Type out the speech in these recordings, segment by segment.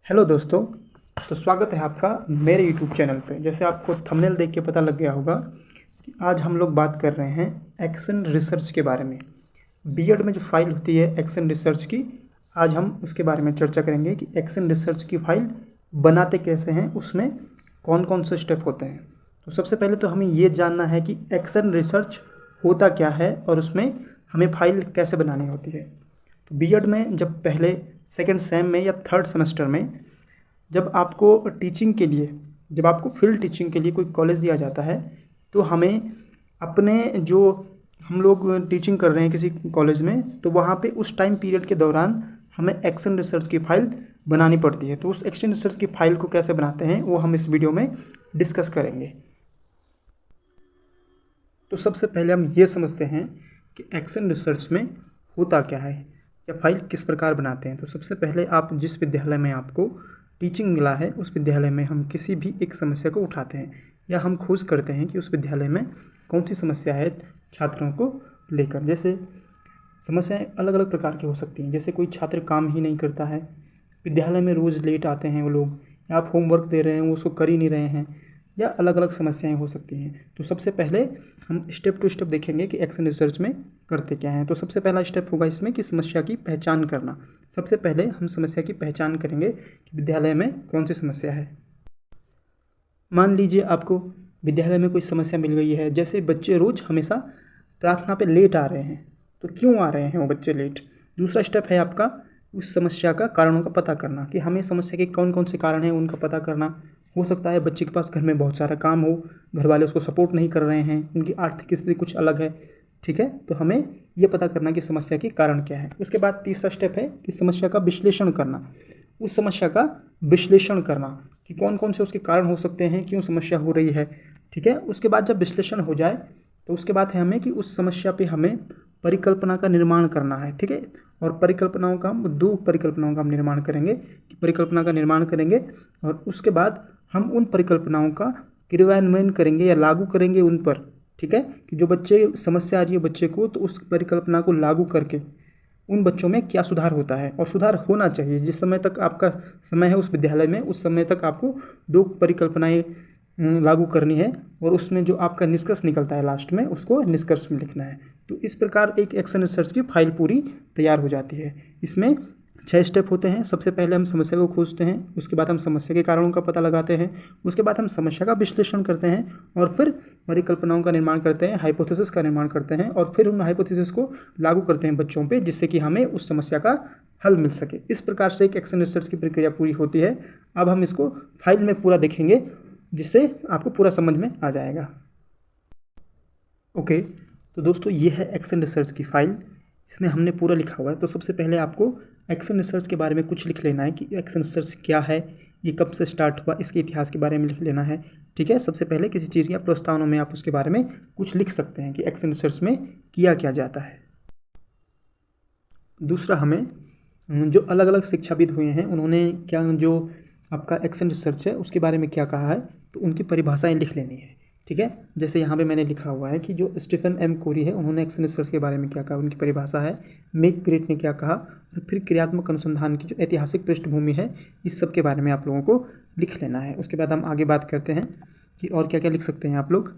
Hello दोस्तों। तो स्वागत है आपका मेरे यूट्यूब चैनल पे। जैसे आपको थंबनेल देख के पता लग गया होगा कि आज हम लोग बात कर रहे हैं एक्शन रिसर्च के बारे में। बीएड में जो फाइल होती है एक्शन रिसर्च की, आज हम उसके बारे में चर्चा करेंगे कि एक्शन रिसर्च की फाइल बनाते कैसे हैं, उसमें कौन कौन से स्टेप होते हैं। तो सबसे पहले तो हमें ये जानना है कि एक्शन रिसर्च होता क्या है और उसमें हमें फाइल कैसे बनानी होती है। तो बीएड में जब पहले सेकंड सेम में या थर्ड सेमेस्टर में जब आपको टीचिंग के लिए, जब आपको फील्ड टीचिंग के लिए कोई कॉलेज दिया जाता है, तो हमें अपने जो हम लोग टीचिंग कर रहे हैं किसी कॉलेज में, तो वहाँ पे उस टाइम पीरियड के दौरान हमें एक्शन रिसर्च की फ़ाइल बनानी पड़ती है। तो उस एक्शन रिसर्च की फ़ाइल को कैसे बनाते हैं वो हम इस वीडियो में डिस्कस करेंगे। तो सबसे पहले हम ये समझते हैं कि एक्शन रिसर्च में होता क्या है या फाइल किस प्रकार बनाते हैं। तो सबसे पहले आप जिस विद्यालय में आपको टीचिंग मिला है उस विद्यालय में हम किसी भी एक समस्या को उठाते हैं या हम खोज करते हैं कि उस विद्यालय में कौन सी समस्या है छात्रों को लेकर। जैसे समस्याएं अलग अलग प्रकार की हो सकती हैं। जैसे कोई छात्र काम ही नहीं करता है, विद्यालय में रोज़ लेट आते हैं वो लोग, या आप होमवर्क दे रहे हैं वो उसको कर ही नहीं रहे हैं, या अलग अलग समस्याएं हो सकती हैं। तो सबसे पहले हम स्टेप टू स्टेप देखेंगे कि एक्शन रिसर्च में करते क्या हैं। तो सबसे पहला स्टेप होगा इसमें कि समस्या की पहचान करना। सबसे पहले हम समस्या की पहचान करेंगे कि विद्यालय में कौन सी समस्या है। मान लीजिए आपको विद्यालय में कोई समस्या मिल गई है, जैसे बच्चे रोज़ हमेशा प्रार्थना पे लेट आ रहे हैं, तो क्यों आ रहे हैं वो बच्चे लेट। दूसरा स्टेप है आपका उस समस्या का कारणों का पता करना, कि हमें समस्या के कौन कौन से कारण हैं उनका पता करना। हो सकता है बच्चे के पास घर में बहुत सारा काम हो, घर वाले उसको सपोर्ट नहीं कर रहे हैं, उनकी आर्थिक स्थिति कुछ अलग है, ठीक है। तो हमें ये पता करना कि समस्या के कारण क्या है। उसके बाद तीसरा स्टेप है कि समस्या का विश्लेषण करना। उस समस्या का विश्लेषण करना कि कौन कौन से उसके कारण हो सकते हैं, क्यों समस्या हो रही है, ठीक है। उसके बाद जब विश्लेषण हो जाए तो उसके बाद है हमें कि उस समस्या पे हमें परिकल्पना का निर्माण करना है, ठीक है। और परिकल्पनाओं का हम दो परिकल्पनाओं का हम निर्माण करेंगे, कि परिकल्पना का निर्माण करेंगे और उसके बाद हम उन परिकल्पनाओं का क्रियान्वयन करेंगे या लागू करेंगे उन पर, ठीक है। कि जो बच्चे समस्या आ रही है बच्चे को, तो उस परिकल्पना को लागू करके उन बच्चों में क्या सुधार होता है और सुधार होना चाहिए। जिस समय तक आपका समय है उस विद्यालय में, उस समय तक आपको दो परिकल्पनाएं लागू करनी है और उसमें जो आपका निष्कर्ष निकलता है लास्ट में, उसको निष्कर्ष में लिखना है। तो इस प्रकार एक एक्शन रिसर्च की फाइल पूरी तैयार हो जाती है। इसमें 6 स्टेप होते हैं। सबसे पहले हम समस्या को खोजते हैं, उसके बाद हम समस्या के कारणों का पता लगाते हैं, उसके बाद हम समस्या का विश्लेषण करते हैं और फिर परिकल्पनाओं का निर्माण करते हैं, हाइपोथेसिस का निर्माण करते हैं और फिर उन हाइपोथेसिस को लागू करते हैं बच्चों पे, जिससे कि हमें उस समस्या का हल मिल सके। इस प्रकार से एक एक्शन रिसर्च की प्रक्रिया पूरी होती है। अब हम इसको फाइल में पूरा देखेंगे, जिससे आपको पूरा समझ में आ जाएगा। ओके, तो दोस्तों ये है एक्शन रिसर्च की फाइल, इसमें हमने पूरा लिखा हुआ है। तो सबसे पहले आपको एक्शन रिसर्च के बारे में कुछ लिख लेना है कि एक्शन रिसर्च क्या है, ये कब से स्टार्ट हुआ, इसके इतिहास के बारे में लिख लेना है, ठीक है। सबसे पहले किसी चीज़ या प्रस्तावना में आप उसके बारे में कुछ लिख सकते हैं कि एक्शन रिसर्च में किया क्या जाता है। दूसरा, हमें जो अलग अलग शिक्षाविद हुए हैं उन्होंने क्या, जो आपका एक्शन रिसर्च है उसके बारे में क्या कहा है, तो उनकी परिभाषाएं लिख लेनी है, ठीक है। जैसे यहाँ पे मैंने लिखा हुआ है कि जो स्टीफन एम कोरी है उन्होंने एक्शन रिसर्च के बारे में क्या कहा, उनकी परिभाषा है। मेक ग्रेट ने क्या कहा, और फिर क्रियात्मक अनुसंधान की जो ऐतिहासिक पृष्ठभूमि है, इस सब के बारे में आप लोगों को लिख लेना है। उसके बाद हम आगे बात करते हैं कि और क्या क्या लिख सकते हैं आप लोग।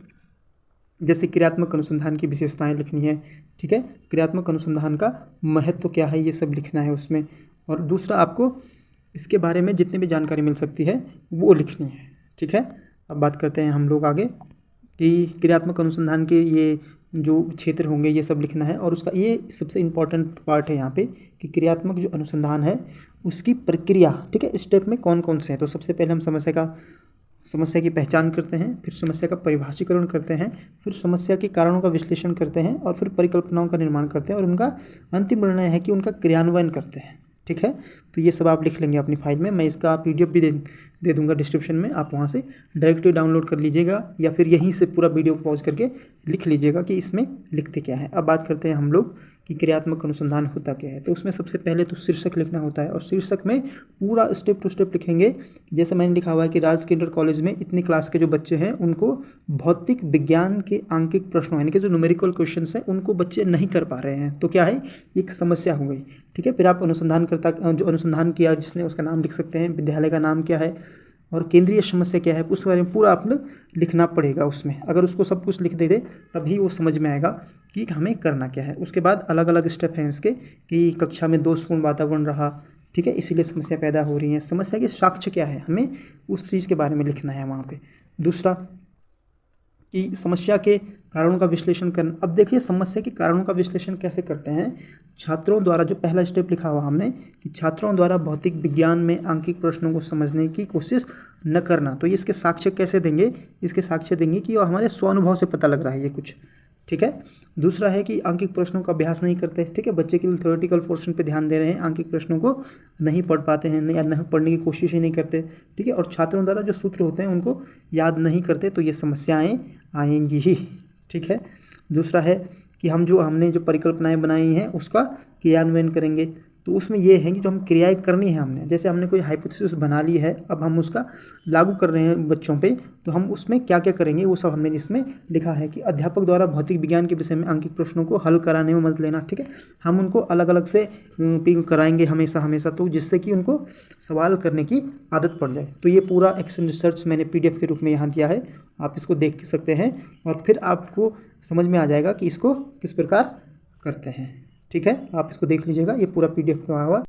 जैसे क्रियात्मक अनुसंधान की विशेषताएं लिखनी है, ठीक है। क्रियात्मक अनुसंधान का महत्व क्या है, ये सब लिखना है उसमें। और दूसरा, आपको इसके बारे में जितनी भी जानकारी मिल सकती है वो लिखनी है, ठीक है। अब बात करते हैं हम लोग आगे कि क्रियात्मक अनुसंधान के ये जो क्षेत्र होंगे ये सब लिखना है। और उसका ये सबसे इम्पॉर्टेंट पार्ट है यहाँ पे कि क्रियात्मक जो अनुसंधान है उसकी प्रक्रिया, ठीक है, स्टेप में कौन कौन से हैं। तो सबसे पहले हम समस्या की पहचान करते हैं, फिर समस्या का परिभाषीकरण करते हैं, फिर समस्या के कारणों का विश्लेषण करते हैं और फिर परिकल्पनाओं का निर्माण करते हैं और उनका अंतिम निर्णय है कि उनका क्रियान्वयन करते हैं, ठीक है। तो ये सब आप लिख लेंगे अपनी फाइल में। मैं इसका PDF भी दे दूंगा डिस्क्रिप्शन में, आप वहाँ से डायरेक्टली डाउनलोड कर लीजिएगा या फिर यहीं से पूरा वीडियो पॉज करके लिख लीजिएगा कि इसमें लिखते क्या है। अब बात करते हैं हम लोग कि क्रियात्मक अनुसंधान होता क्या है। तो उसमें सबसे पहले तो शीर्षक लिखना होता है और शीर्षक में पूरा स्टेप टू स्टेप लिखेंगे। जैसे मैंने लिखा हुआ है कि राजकीय इंटर कॉलेज में इतनी क्लास के जो बच्चे हैं उनको भौतिक विज्ञान के आंकिक प्रश्नों यानी कि जो न्यूमेरिकल क्वेश्चंस हैं उनको बच्चे नहीं कर पा रहे हैं, तो क्या है, एक समस्या हो गई। ठीक है, फिर आप अनुसंधानकर्ता जो अनुसंधान किया जिसने उसका नाम लिख सकते हैं, विद्यालय का नाम क्या है और केंद्रीय समस्या क्या है, उसके बारे में पूरा आपने लिखना पड़ेगा उसमें। अगर उसको सब कुछ लिख दे दे तभी वो समझ में आएगा कि हमें करना क्या है। उसके बाद अलग अलग स्टेप हैं इसके कि कक्षा में दोषपूर्ण वातावरण रहा, ठीक है, इसीलिए समस्या पैदा हो रही है। समस्या के साक्ष्य क्या है, हमें उस चीज़ के बारे में लिखना है वहाँ पे। दूसरा कि समस्या के कारणों का विश्लेषण करना। अब देखिए समस्या के कारणों का विश्लेषण कैसे करते हैं, छात्रों द्वारा, जो पहला स्टेप लिखा हुआ हमने कि छात्रों द्वारा भौतिक विज्ञान में आंकिक प्रश्नों को समझने की कोशिश न करना। तो ये इसके साक्ष्य कैसे देंगे, इसके साक्ष्य देंगे कि हमारे स्वानुभव से पता लग रहा है ये कुछ, ठीक है। दूसरा है कि आंकिक प्रश्नों का अभ्यास नहीं करते, ठीक है, बच्चे केवल थ्योरेटिकल पोर्शन पे ध्यान दे रहे हैं, आंकिक प्रश्नों को नहीं पढ़ पाते हैं या नहीं पढ़ने की कोशिश ही नहीं करते, ठीक है, और छात्रों द्वारा जो सूत्र होते हैं उनको याद नहीं करते, तो ये समस्याएं आएंगी ही, ठीक है। दूसरा है कि हमने जो परिकल्पनाएं बनाई हैं उसका क्रियान्वयन करेंगे। तो उसमें ये है कि जो हम क्रियाएं करनी है हमने, जैसे हमने कोई हाइपोथेसिस बना ली है, अब हम उसका लागू कर रहे हैं बच्चों पे, तो हम उसमें क्या क्या करेंगे वो सब हमने इसमें लिखा है कि अध्यापक द्वारा भौतिक विज्ञान के विषय में आंकिक प्रश्नों को हल कराने में मदद लेना, ठीक है। हम उनको अलग अलग से पिक कराएंगे हमेशा, तो जिससे कि उनको सवाल करने की आदत पड़ जाए। तो ये पूरा एक्शन रिसर्च मैंने PDF के रूप में यहाँ दिया है, आप इसको देख सकते हैं और फिर आपको समझ में आ जाएगा कि इसको किस प्रकार करते हैं, ठीक है। आप इसको देख लीजिएगा, ये पूरा PDF का हुआ